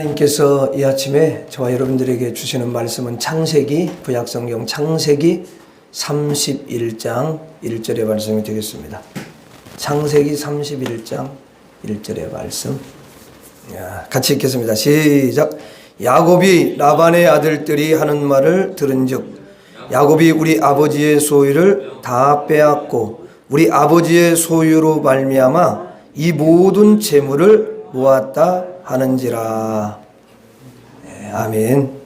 하나님께서 이 아침에 저와 여러분들에게 주시는 말씀은 창세기, 구약성경 창세기 31장 1절의 말씀이 되겠습니다. 창세기 31장 1절의 말씀. 같이 읽겠습니다. 시작. 야곱이 라반의 아들들이 하는 말을 들은즉 야곱이 우리 아버지의 소유를 다 빼앗고 우리 아버지의 소유로 말미암아 이 모든 재물을 모았다 하는지라. 네, 아멘.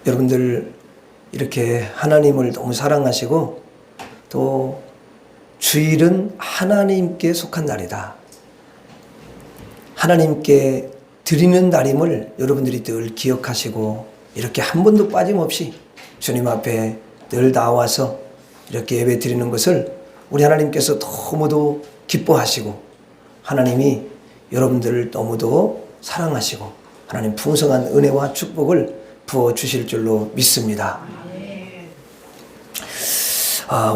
여러분들 이렇게 하나님을 너무 사랑하시고 또 주일은 하나님께 속한 날이다, 하나님께 드리는 날임을 여러분들이 늘 기억하시고 이렇게 한 번도 빠짐없이 주님 앞에 늘 나와서 이렇게 예배 드리는 것을 우리 하나님께서 너무도 기뻐하시고 하나님이 여러분들을 너무도 사랑하시고 하나님 풍성한 은혜와 축복을 부어주실 줄로 믿습니다.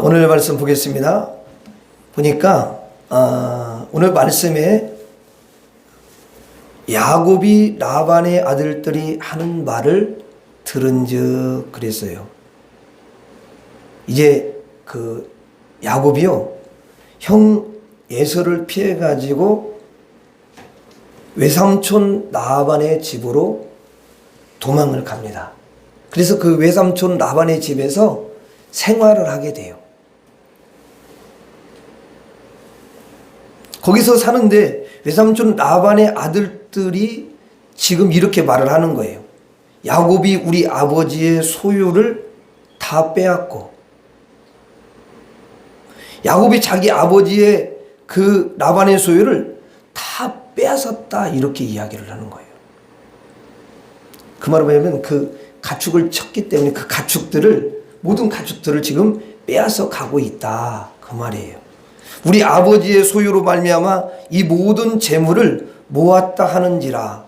오늘 말씀 보겠습니다. 보니까 오늘 말씀에 야곱이 라반의 아들들이 하는 말을 들은즉 그랬어요. 이제 그 야곱이요, 형 에서를 피해 가지고 외삼촌 라반의 집으로 도망을 갑니다. 그래서 그 외삼촌 라반의 집에서 생활을 하게 돼요. 거기서 사는데 외삼촌 라반의 아들들이 지금 이렇게 말을 하는 거예요. 야곱이 우리 아버지의 소유를 다 빼앗고, 야곱이 자기 아버지의 그 라반의 소유를 다 빼앗았다, 이렇게 이야기를 하는 거예요. 그 말은 뭐냐면 그 가축을 쳤기 때문에 그 가축들을, 모든 가축들을 지금 빼앗아 가고 있다, 그 말이에요. 우리 아버지의 소유로 말미암아 이 모든 재물을 모았다 하는지라.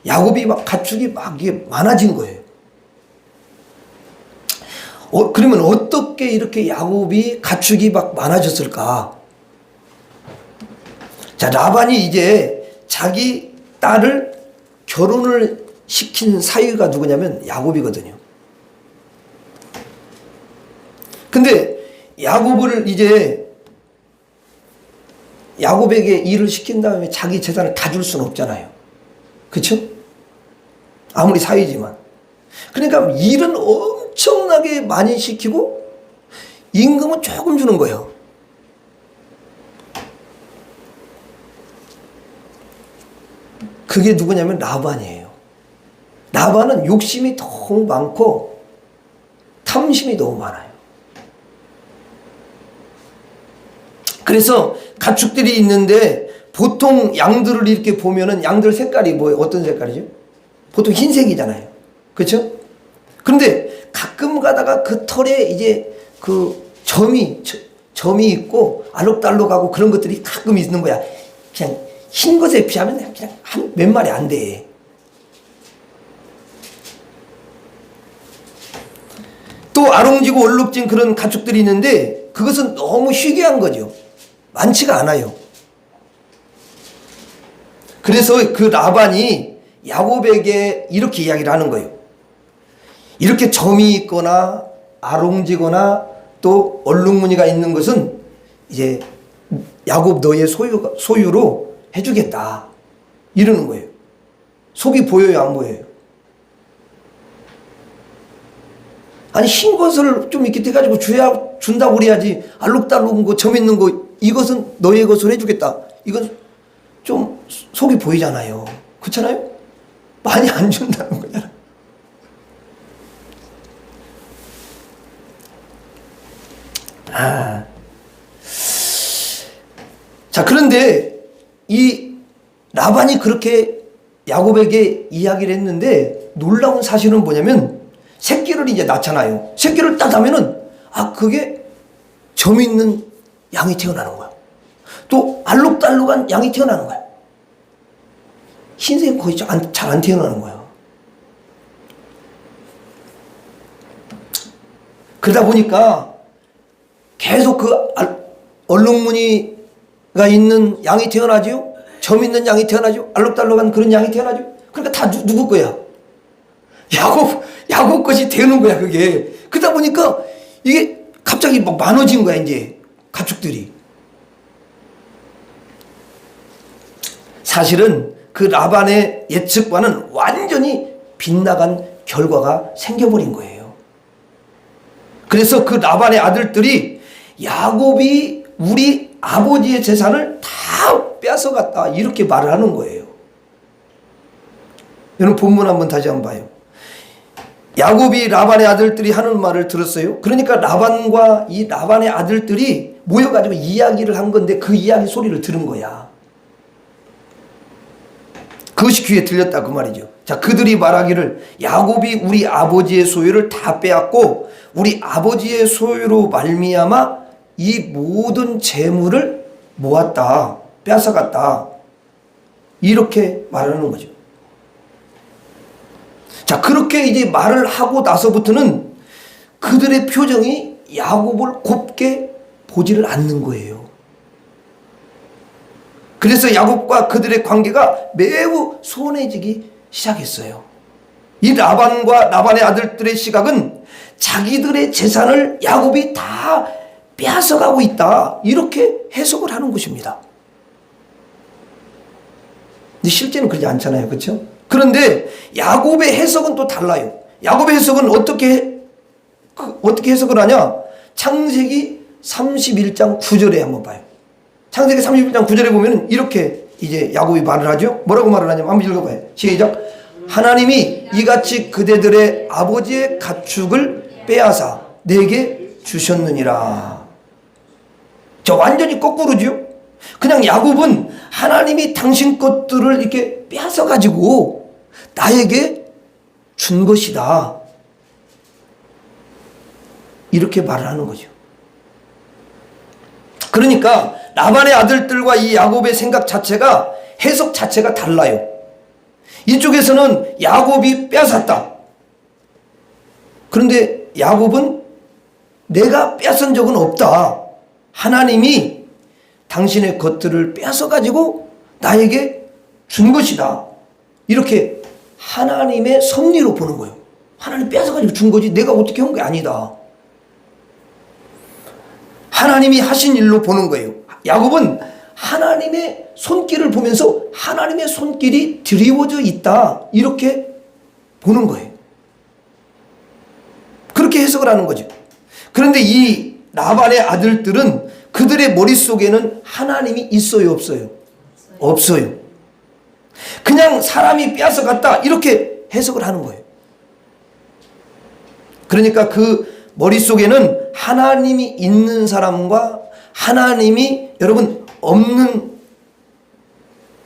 야곱이 막 가축이 막 이게 많아진 거예요. 그러면 어떻게 이렇게 야곱이 가축이 막 많아졌을까? 자, 라반이 이제 자기 딸을 결혼을 시킨 사위가 누구냐면 야곱이거든요. 근데 야곱을 이제 야곱에게 일을 시킨 다음에 자기 재산을 다 줄 수는 없잖아요. 그렇죠? 아무리 사위지만. 그러니까 일은 엄청나게 많이 시키고 임금은 조금 주는 거예요. 그게 누구냐면 라반이에요. 라반은 욕심이 너무 많고 탐심이 너무 많아요. 그래서 가축들이 있는데 보통 양들을 이렇게 보면은 양들 색깔이 뭐예요? 어떤 색깔이죠? 보통 흰색이잖아요. 그렇죠? 그런데 가끔 가다가 그 털에 이제 그 점이 있고 알록달록하고 그런 것들이 가끔 있는 거야. 그냥 흰 것에 비하면 그냥 몇 마리 안 돼. 또 아롱지고 얼룩진 그런 가축들이 있는데 그것은 너무 희귀한 거죠. 많지가 않아요. 그래서 그 라반이 야곱에게 이렇게 이야기를 하는 거예요. 이렇게 점이 있거나 아롱지거나 또 얼룩무늬가 있는 것은 이제 야곱 너의 소유로 해주겠다, 이러는 거예요. 속이 보여요, 안 보여요? 아니, 흰 것을 좀 이렇게 해가지고 준다고 그래야지. 알록달록한 거, 점 있는 거, 이것은 너의 것을 해주겠다, 이건 좀 속이 보이잖아요. 그렇잖아요? 많이 안 준다는 거잖아. 자, 그런데 이 라반이 그렇게 야곱에게 이야기를 했는데 놀라운 사실은 뭐냐면 새끼를 이제 낳잖아요. 새끼를 딱 하면은 그게 점 있는 양이 태어나는 거야. 또 알록달록한 양이 태어나는 거야. 흰색은 거의 잘 안 태어나는 거야. 그러다 보니까 계속 얼룩무늬가 있는 양이 태어나죠. 점 있는 양이 태어나죠. 알록달록한 그런 양이 태어나죠. 그러니까 다 누구 거야? 야곱 것이 되는 거야, 그게. 그러다 보니까 이게 갑자기 막 많아진 거야, 이제 가축들이. 사실은 그 라반의 예측과는 완전히 빗나간 결과가 생겨버린 거예요. 그래서 그 라반의 아들들이 야곱이 우리 아버지의 재산을 다 뺏어갔다 이렇게 말을 하는 거예요. 여러분 본문 한번 다시 한번 봐요. 야곱이 라반의 아들들이 하는 말을 들었어요. 그러니까 라반과 이 라반의 아들들이 모여가지고 이야기를 한 건데 그 이야기 소리를 들은 거야. 그것이 귀에 들렸다 그 말이죠. 자, 그들이 말하기를 야곱이 우리 아버지의 소유를 다 빼앗고 우리 아버지의 소유로 말미암아 이 모든 재물을 모았다, 뺏어갔다 이렇게 말하는 거죠. 자, 그렇게 이제 말을 하고 나서부터는 그들의 표정이 야곱을 곱게 보지를 않는 거예요. 그래서 야곱과 그들의 관계가 매우 소원해지기 시작했어요. 이 라반과 라반의 아들들의 시각은 자기들의 재산을 야곱이 다 빼앗아가고 있다 이렇게 해석을 하는 것입니다. 근데 실제는 그렇지 않잖아요, 그렇죠? 그런데 야곱의 해석은 또 달라요. 야곱의 해석은 어떻게 해석을 하냐? 창세기 31장 9절에 한번 봐요. 창세기 31장 9절에 보면 이렇게 이제 야곱이 말을 하죠. 뭐라고 말을 하냐면 한번 읽어봐요. 시작. 하나님이 이같이 그대들의 아버지의 가축을 빼앗아 내게 주셨느니라. 저 완전히 거꾸로죠. 그냥 야곱은 하나님이 당신 것들을 이렇게 빼앗아 가지고 나에게 준 것이다 이렇게 말을 하는 거죠. 그러니까 라반의 아들들과 이 야곱의 생각 자체가 해석 자체가 달라요. 이쪽에서는 야곱이 빼앗았다. 그런데 야곱은 내가 빼앗은 적은 없다. 하나님이 당신의 것들을 빼앗아 가지고 나에게 준 것이다. 이렇게 하나님의 섭리로 보는 거예요. 하나님 빼앗아 가지고 준 거지 내가 어떻게 한 게 아니다. 하나님이 하신 일로 보는 거예요. 야곱은 하나님의 손길을 보면서 하나님의 손길이 드리워져 있다 이렇게 보는 거예요. 그렇게 해석을 하는 거죠. 그런데 이 라반의 아들들은 그들의 머릿속에는 하나님이 있어요, 없어요? 없어요. 그냥 사람이 빼앗아 갔다 이렇게 해석을 하는 거예요. 그러니까 그 머릿속에는 하나님이 있는 사람과 하나님이 여러분 없는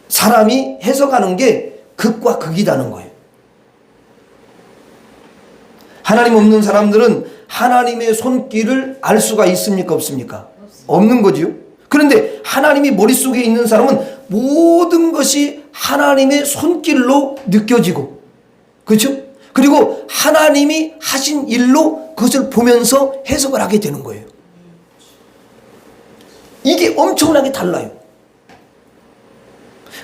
사람이 해석하는 게 극과 극이라는 거예요. 하나님 없는 사람들은 하나님의 손길을 알 수가 있습니까, 없습니까? 없는 거지요. 그런데 하나님이 머릿속에 있는 사람은 모든 것이 하나님의 손길로 느껴지고, 그렇죠? 그리고 하나님이 하신 일로 그것을 보면서 해석을 하게 되는 거예요. 이게 엄청나게 달라요.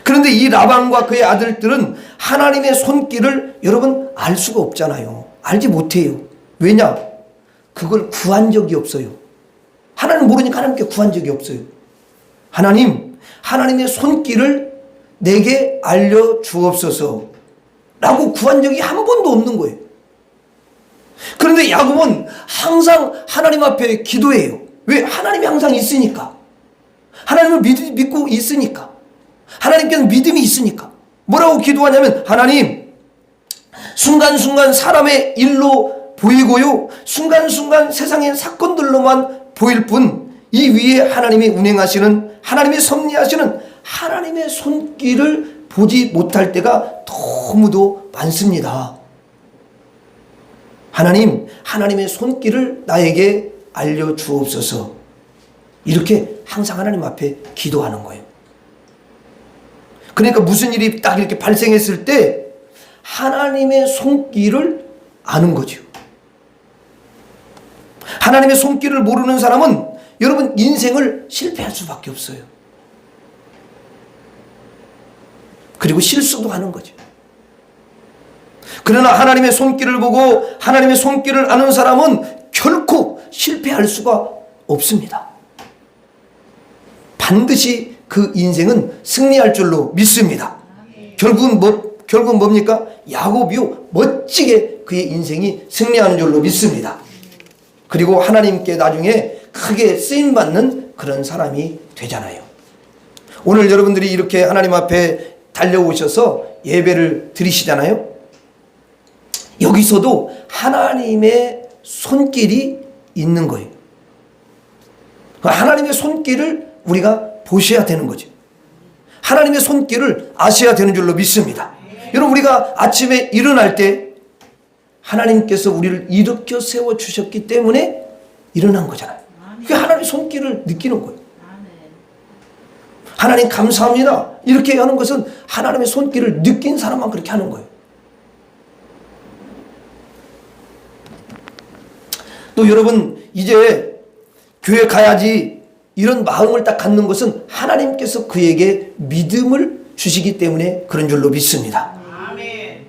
그런데 이 라반과 그의 아들들은 하나님의 손길을 여러분 알 수가 없잖아요. 알지 못해요. 왜냐? 그걸 구한 적이 없어요. 하나님 모르니까 하나님께 구한 적이 없어요. 하나님, 하나님의 손길을 내게 알려주옵소서 라고 구한 적이 한 번도 없는 거예요. 그런데 야곱은 항상 하나님 앞에 기도해요. 왜? 하나님이 항상 있으니까. 하나님을 믿고 있으니까. 하나님께는 믿음이 있으니까. 뭐라고 기도하냐면 하나님, 순간순간 사람의 일로 보이고요, 순간순간 세상의 사건들로만 보일 뿐 이 위에 하나님이 운행하시는, 하나님이 섭리하시는 하나님의 손길을 보지 못할 때가 너무도 많습니다. 하나님, 하나님의 손길을 나에게 알려주옵소서. 이렇게 항상 하나님 앞에 기도하는 거예요. 그러니까 무슨 일이 딱 이렇게 발생했을 때 하나님의 손길을 아는 거죠. 하나님의 손길을 모르는 사람은 여러분 인생을 실패할 수밖에 없어요. 그리고 실수도 하는 거죠. 그러나 하나님의 손길을 보고 하나님의 손길을 아는 사람은 결코 실패할 수가 없습니다. 반드시 그 인생은 승리할 줄로 믿습니다. 결국은 뭡니까? 야곱이요 멋지게 그의 인생이 승리하는 줄로 믿습니다. 그리고 하나님께 나중에 크게 쓰임받는 그런 사람이 되잖아요. 오늘 여러분들이 이렇게 하나님 앞에 달려오셔서 예배를 드리시잖아요. 여기서도 하나님의 손길이 있는 거예요. 하나님의 손길을 우리가 보셔야 되는 거죠. 하나님의 손길을 아셔야 되는 줄로 믿습니다. 여러분 우리가 아침에 일어날 때 하나님께서 우리를 일으켜 세워주셨기 때문에 일어난 거잖아요. 그게 하나님의 손길을 느끼는 거예요. 하나님 감사합니다 이렇게 하는 것은 하나님의 손길을 느낀 사람만 그렇게 하는 거예요. 또 여러분 이제 교회 가야지 이런 마음을 딱 갖는 것은 하나님께서 그에게 믿음을 주시기 때문에 그런 줄로 믿습니다. 아멘.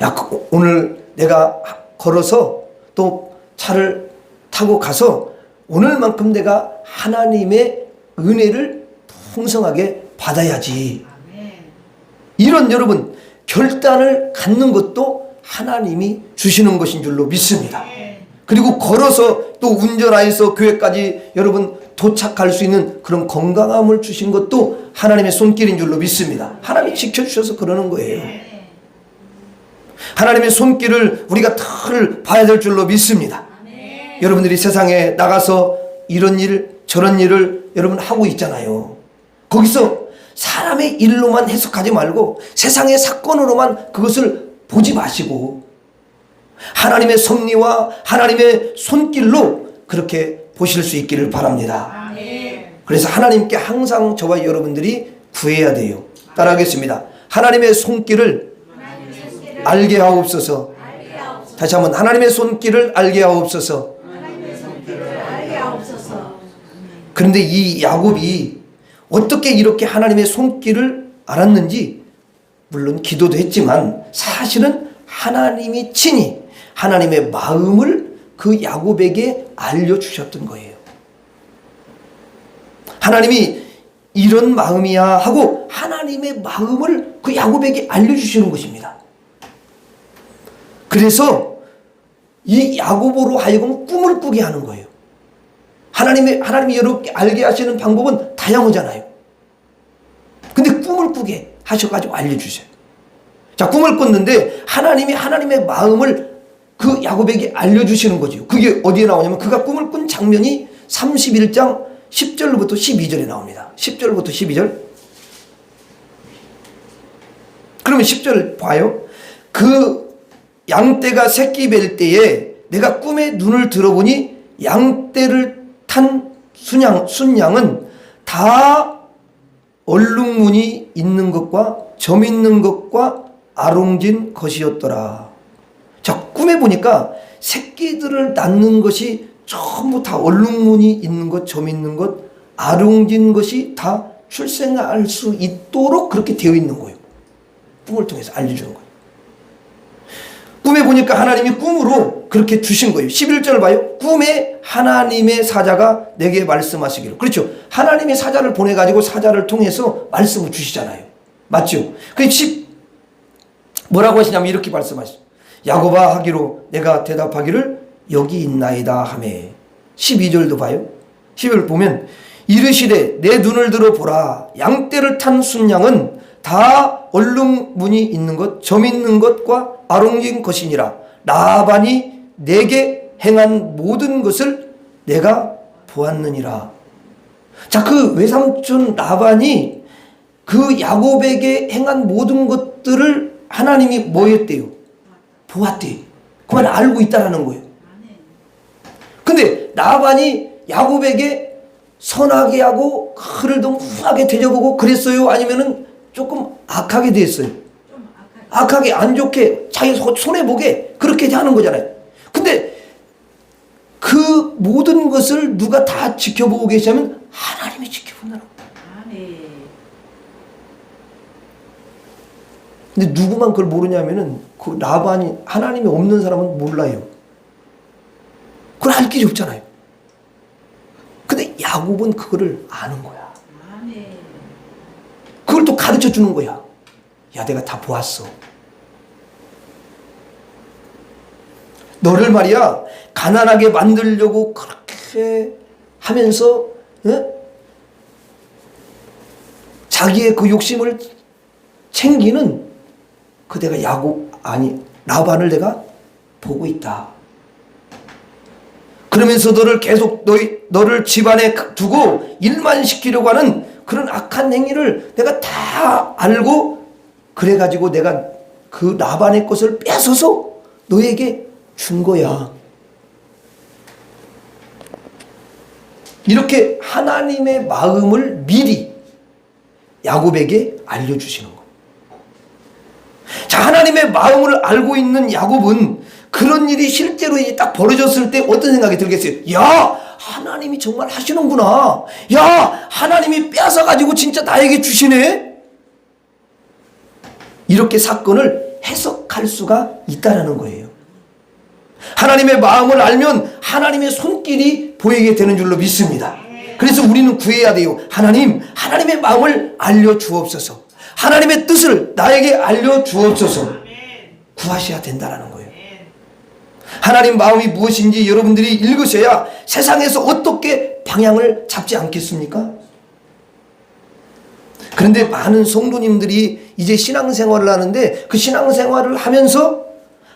야, 오늘 내가 걸어서 또 차를 타고 가서 오늘만큼 내가 하나님의 은혜를 풍성하게 받아야지. 아멘. 이런 여러분 결단을 갖는 것도 하나님이 주시는 것인 줄로 믿습니다. 아멘. 그리고 걸어서 또 운전하여서 교회까지 여러분 도착할 수 있는 그런 건강함을 주신 것도 하나님의 손길인 줄로 믿습니다. 하나님이 지켜주셔서 그러는 거예요. 하나님의 손길을 우리가 늘 봐야 될 줄로 믿습니다. 여러분들이 세상에 나가서 이런 일 저런 일을 여러분 하고 있잖아요. 거기서 사람의 일로만 해석하지 말고 세상의 사건으로만 그것을 보지 마시고 하나님의 섭리와 하나님의 손길로 그렇게 보실 수 있기를 바랍니다. 그래서 하나님께 항상 저와 여러분들이 구해야 돼요. 따라하겠습니다. 하나님의 손길을 알게 하옵소서. 다시 한번 하나님의 손길을 알게 하옵소서. 그런데 이 야곱이 어떻게 이렇게 하나님의 손길을 알았는지 물론 기도도 했지만 사실은 하나님이 친히 하나님의 마음을 그 야곱에게 알려주셨던 거예요. 하나님이 이런 마음이야 하고 하나님의 마음을 그 야곱에게 알려주시는 것입니다. 그래서 이 야곱으로 하여금 꿈을 꾸게 하는 거예요. 하나님이 여러분께 알게 하시는 방법은 다양하잖아요. 근데 꿈을 꾸게 하셔가지고 알려주셔요. 자, 꿈을 꿨는데 하나님의 마음을 그 야곱에게 알려주시는 거죠. 그게 어디에 나오냐면 그가 꿈을 꾼 장면이 31장 10절부터 12절에 나옵니다. 10절부터 12절. 그러면 10절 봐요. 그 양떼가 새끼 뵐 때에 내가 꿈에 눈을 들어보니 양떼를 탄 순양은 다 얼룩무늬 있는 것과 점 있는 것과 아롱진 것이었더라. 자, 꿈에 보니까 새끼들을 낳는 것이 전부 다 얼룩무늬 있는 것, 점 있는 것, 아롱진 것이 다 출생할 수 있도록 그렇게 되어 있는 거예요. 꿈을 통해서 알려주는 거예요. 꿈에 보니까 하나님이 꿈으로 그렇게 주신 거예요. 11절 봐요. 꿈에 하나님의 사자가 내게 말씀하시기를. 그렇죠. 하나님의 사자를 보내가지고 사자를 통해서 말씀을 주시잖아요. 맞죠? 뭐라고 하시냐면 이렇게 말씀하시죠. 야곱아 하기로 내가 대답하기를 여기 있나이다 하매. 12절도 봐요. 12절 보면 이르시되 내 눈을 들어 보라. 양떼를 탄 순양은 다 얼룩무늬 있는 것, 점 있는 것과 아롱진 것이니라. 라반이 내게 행한 모든 것을 내가 보았느니라. 자, 그 외삼촌 라반이 그 야곱에게 행한 모든 것들을 하나님이 뭐 했대요? 보았대요. 그 말 알고 있다라는 거예요. 근데 라반이 야곱에게 선하게 하고 그를 너무 후하게 대접하고 그랬어요? 아니면은 조금 악하게 됐어요? 악하게 안 좋게 자기 손해보게 그렇게 하는 거잖아요. 근데 그 모든 것을 누가 다 지켜보고 계시냐면 하나님이 지켜본다는 거예요. 근데 누구만 그걸 모르냐면은 그 라반이 하나님이 없는 사람은 몰라요. 그걸 알 길이 없잖아요. 근데 야곱은 그거를 아는 거야. 그걸 또 가르쳐 주는 거야. 야, 내가 다 보았어. 너를 말이야 가난하게 만들려고 그렇게 하면서 자기의 그 욕심을 챙기는 그 내가 라반을 내가 보고 있다. 그러면서 너를 계속 너를 집안에 두고 일만 시키려고 하는 그런 악한 행위를 내가 다 알고 그래가지고 내가 그 라반의 것을 뺏어서 너에게 준 거야. 이렇게 하나님의 마음을 미리 야곱에게 알려주시는 거예요. 자, 하나님의 마음을 알고 있는 야곱은 그런 일이 실제로 딱 벌어졌을 때 어떤 생각이 들겠어요? 야, 하나님이 정말 하시는구나. 야, 하나님이 뺏어가지고 진짜 나에게 주시네. 이렇게 사건을 해석할 수가 있다는 거예요. 하나님의 마음을 알면 하나님의 손길이 보이게 되는 줄로 믿습니다. 그래서 우리는 구해야 돼요. 하나님의 마음을 알려주옵소서. 하나님의 뜻을 나에게 알려주옵소서. 구하셔야 된다는 거예요. 하나님 마음이 무엇인지 여러분들이 읽으셔야 세상에서 어떻게 방향을 잡지 않겠습니까? 그런데 많은 성도님들이 이제 신앙생활을 하는데 그 신앙생활을 하면서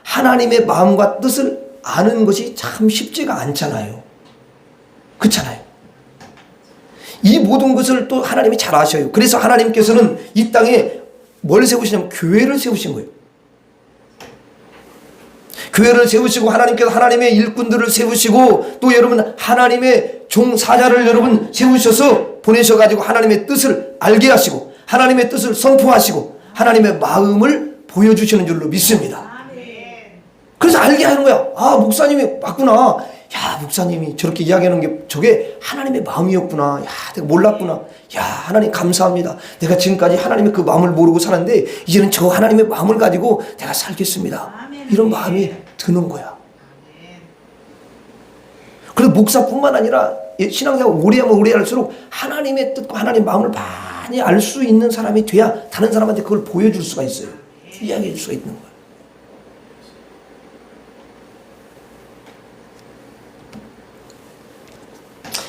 하나님의 마음과 뜻을 아는 것이 참 쉽지가 않잖아요. 그렇잖아요. 이 모든 것을 또 하나님이 잘 아셔요. 그래서 하나님께서는 이 땅에 뭘 세우시냐면 교회를 세우신 거예요. 교회를 세우시고 하나님께서 하나님의 일꾼들을 세우시고 또 여러분 하나님의 종사자를 여러분 세우셔서 보내셔가지고 하나님의 뜻을 알게 하시고 하나님의 뜻을 선포하시고 하나님의 마음을 보여주시는 줄로 믿습니다. 그래서 알게 하는 거야. 아, 목사님이 맞구나. 야, 목사님이 저렇게 이야기하는 게 저게 하나님의 마음이었구나. 야, 내가 몰랐구나. 야, 하나님 감사합니다. 내가 지금까지 하나님의 그 마음을 모르고 살았는데 이제는 저 하나님의 마음을 가지고 내가 살겠습니다. 이런 마음이 드는 거야. 그래서 목사뿐만 아니라 신앙생활 오래 하면 오래 할수록 하나님의 뜻과 하나님의 마음을 많이 알 수 있는 사람이 돼야 다른 사람한테 그걸 보여줄 수가 있어요. 이야기해 줄 수가 있는 거야.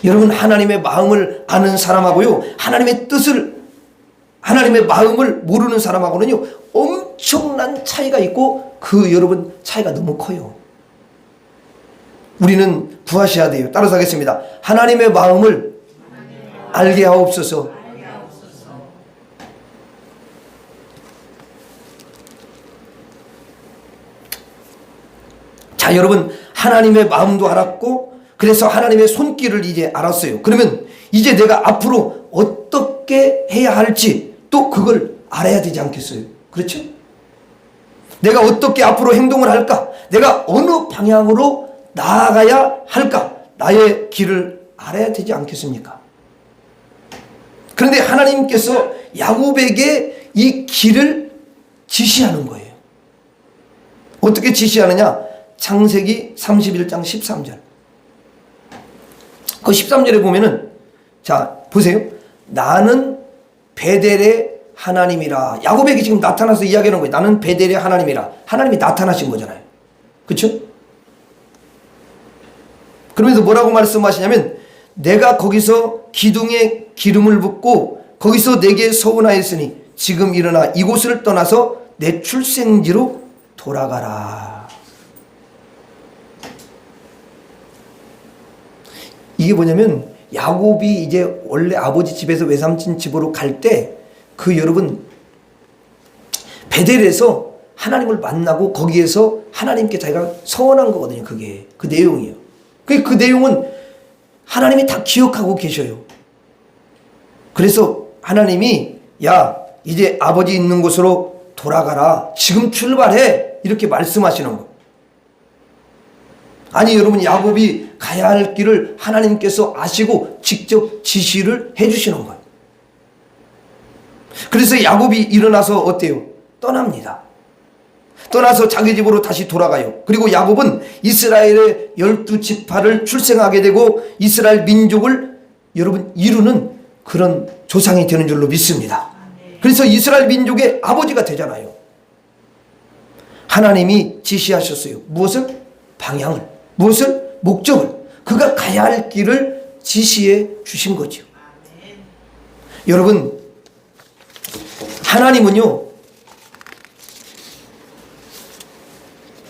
여러분, 하나님의 마음을 아는 사람하고요, 하나님의 뜻을, 하나님의 마음을 모르는 사람하고는요, 엄청난 차이가 있고, 여러분, 차이가 너무 커요. 우리는 구하셔야 돼요. 따라서 하겠습니다. 하나님의 마음을 알게 하옵소서. 자, 여러분, 하나님의 마음도 알았고, 그래서 하나님의 손길을 이제 알았어요. 그러면 이제 내가 앞으로 어떻게 해야 할지 또 그걸 알아야 되지 않겠어요? 그렇죠? 내가 어떻게 앞으로 행동을 할까? 내가 어느 방향으로 나아가야 할까? 나의 길을 알아야 되지 않겠습니까? 그런데 하나님께서 야곱에게 이 길을 지시하는 거예요. 어떻게 지시하느냐? 창세기 31장 13절. 그 13절에 보면은, 자, 보세요. 나는 베델의 하나님이라. 야곱에게 지금 나타나서 이야기하는 거예요. 나는 베델의 하나님이라. 하나님이 나타나신 거잖아요. 그렇죠? 그러면서 뭐라고 말씀하시냐면, 내가 거기서 기둥에 기름을 붓고 거기서 내게 서운하였으니 지금 일어나 이곳을 떠나서 내 출생지로 돌아가라. 이게 뭐냐면 야곱이 이제 원래 아버지 집에서 외삼촌 집으로 갈 때 여러분 베델에서 하나님을 만나고 거기에서 하나님께 자기가 서원한 거거든요. 그게 그 내용이에요. 그 내용은 하나님이 다 기억하고 계셔요. 그래서 하나님이 야, 이제 아버지 있는 곳으로 돌아가라. 지금 출발해. 이렇게 말씀하시는 거. 아니 여러분, 야곱이 가야 할 길을 하나님께서 아시고 직접 지시를 해주시는 거예요. 그래서 야곱이 일어나서 어때요? 떠납니다. 떠나서 자기 집으로 다시 돌아가요. 그리고 야곱은 이스라엘의 12지파를 출생하게 되고 이스라엘 민족을 여러분 이루는 그런 조상이 되는 줄로 믿습니다. 그래서 이스라엘 민족의 아버지가 되잖아요. 하나님이 지시하셨어요. 무엇을? 방향을. 무엇을? 목적을. 그가 가야 할 길을 지시해 주신 거죠. 여러분, 하나님은요,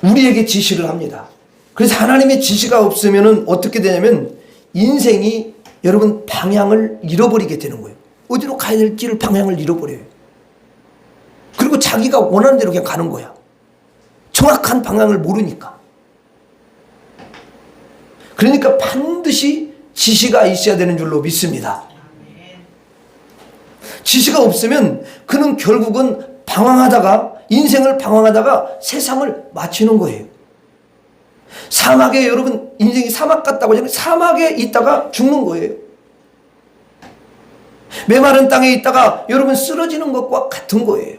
우리에게 지시를 합니다. 그래서 하나님의 지시가 없으면 어떻게 되냐면 인생이 여러분 방향을 잃어버리게 되는 거예요. 어디로 가야 될지를 방향을 잃어버려요. 그리고 자기가 원하는 대로 그냥 가는 거야. 정확한 방향을 모르니까. 그러니까 반드시 지시가 있어야 되는 줄로 믿습니다. 지시가 없으면 그는 결국은 방황하다가, 인생을 방황하다가 세상을 마치는 거예요. 사막에, 여러분 인생이 사막 같다고 하잖아요. 사막에 있다가 죽는 거예요. 메마른 땅에 있다가 여러분 쓰러지는 것과 같은 거예요.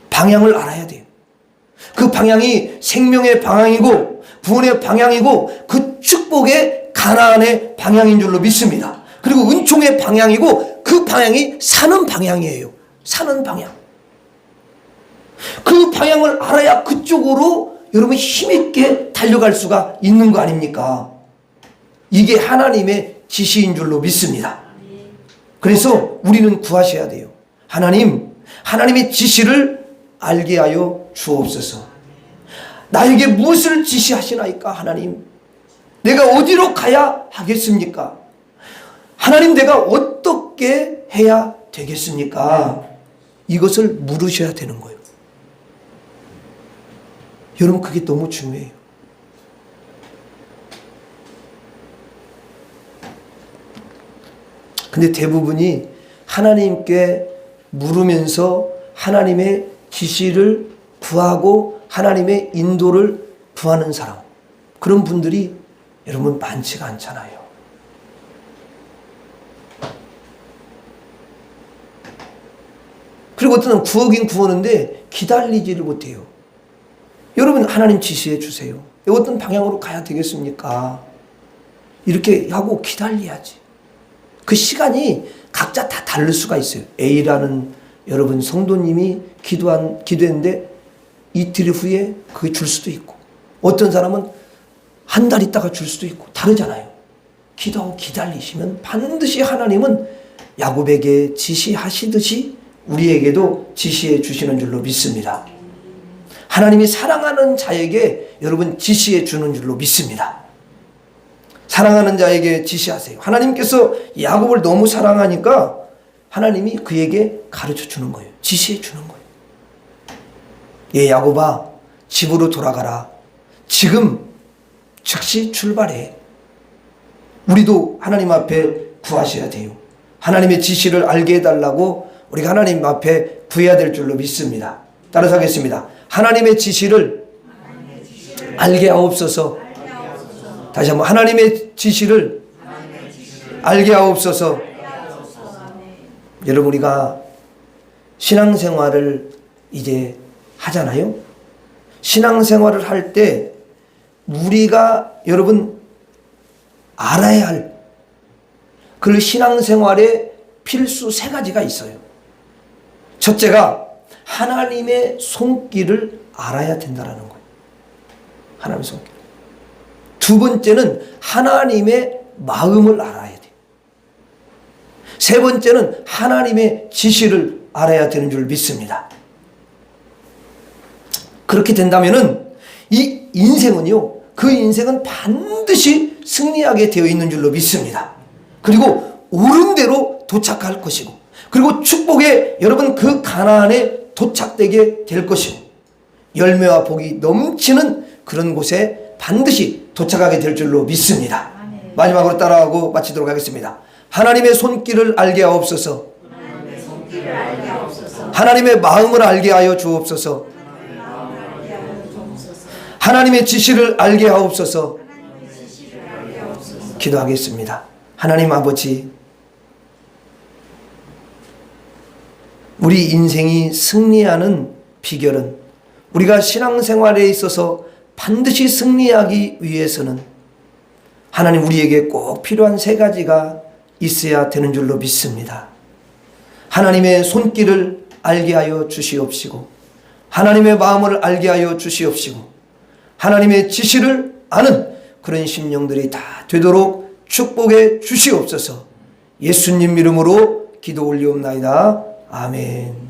방향을 알아야 돼요. 그 방향이 생명의 방향이고 구원의 방향이고 그 축복의 가나안의 방향인 줄로 믿습니다. 그리고 은총의 방향이고 그 방향이 사는 방향이에요. 사는 방향. 그 방향을 알아야 그쪽으로 여러분 힘있게 달려갈 수가 있는 거 아닙니까? 이게 하나님의 지시인 줄로 믿습니다. 그래서 우리는 구하셔야 돼요. 하나님, 하나님의 지시를 알게 하여 주옵소서. 나에게 무엇을 지시하시나이까? 하나님, 내가 어디로 가야 하겠습니까? 하나님, 내가 어떻게 해야 되겠습니까? 이것을 물으셔야 되는 거예요. 여러분, 그게 너무 중요해요. 근데 대부분이 하나님께 물으면서 하나님의 지시를 구하고 하나님의 인도를 구하는 사람, 그런 분들이 여러분 많지가 않잖아요. 그리고 어떤 구하긴 구하는데 기다리지를 못해요. 여러분, 하나님 지시해 주세요. 어떤 방향으로 가야 되겠습니까? 이렇게 하고 기다려야지. 그 시간이 각자 다 다를 수가 있어요. A라는 여러분 성도님이 기도했는데 이틀 후에 그게 줄 수도 있고, 어떤 사람은 한 달 있다가 줄 수도 있고, 다르잖아요. 기도하고 기다리시면 반드시 하나님은 야곱에게 지시하시듯이 우리에게도 지시해 주시는 줄로 믿습니다. 하나님이 사랑하는 자에게 여러분 지시해 주는 줄로 믿습니다. 사랑하는 자에게 지시하세요. 하나님께서 야곱을 너무 사랑하니까 하나님이 그에게 가르쳐 주는 거예요. 지시해 주는 거예요. 예, 야곱아, 집으로 돌아가라. 지금 즉시 출발해. 우리도 하나님 앞에 구하셔야 돼요. 하나님의 지시를 알게 해달라고 우리가 하나님 앞에 구해야 될 줄로 믿습니다. 따라서 하겠습니다. 하나님의 지시를 알게 하옵소서. 다시 한번, 하나님의 지시를 알게 하옵소서. 여러분, 우리가 신앙생활을 이제 하잖아요. 신앙생활을 할 때 우리가 여러분 알아야 할 그 신앙생활의 필수 3가지가 있어요. 첫째가 하나님의 손길을 알아야 된다는 거예요. 하나님의 손길. 두 번째는 하나님의 마음을 알아야 돼요. 세 번째는 하나님의 지시를 알아야 되는 줄 믿습니다. 그렇게 된다면은 이 인생은요, 그 인생은 반드시 승리하게 되어 있는 줄로 믿습니다. 그리고 옳은 대로 도착할 것이고, 그리고 축복의 여러분 그 가나안에 도착되게 될 것이고, 열매와 복이 넘치는 그런 곳에 반드시 도착하게 될 줄로 믿습니다. 마지막으로 따라하고 마치도록 하겠습니다. 하나님의 손길을 알게 하옵소서. 하나님의 마음을 알게 하여 주옵소서. 하나님의 지시를 알게 하옵소서. 기도하겠습니다. 하나님 아버지, 우리 인생이 승리하는 비결은, 우리가 신앙생활에 있어서 반드시 승리하기 위해서는 하나님 우리에게 꼭 필요한 세 가지가 있어야 되는 줄로 믿습니다. 하나님의 손길을 알게 하여 주시옵시고, 하나님의 마음을 알게 하여 주시옵시고, 하나님의 지시를 아는 그런 심령들이 다 되도록 축복해 주시옵소서. 예수님 이름으로 기도 올리옵나이다. 아멘.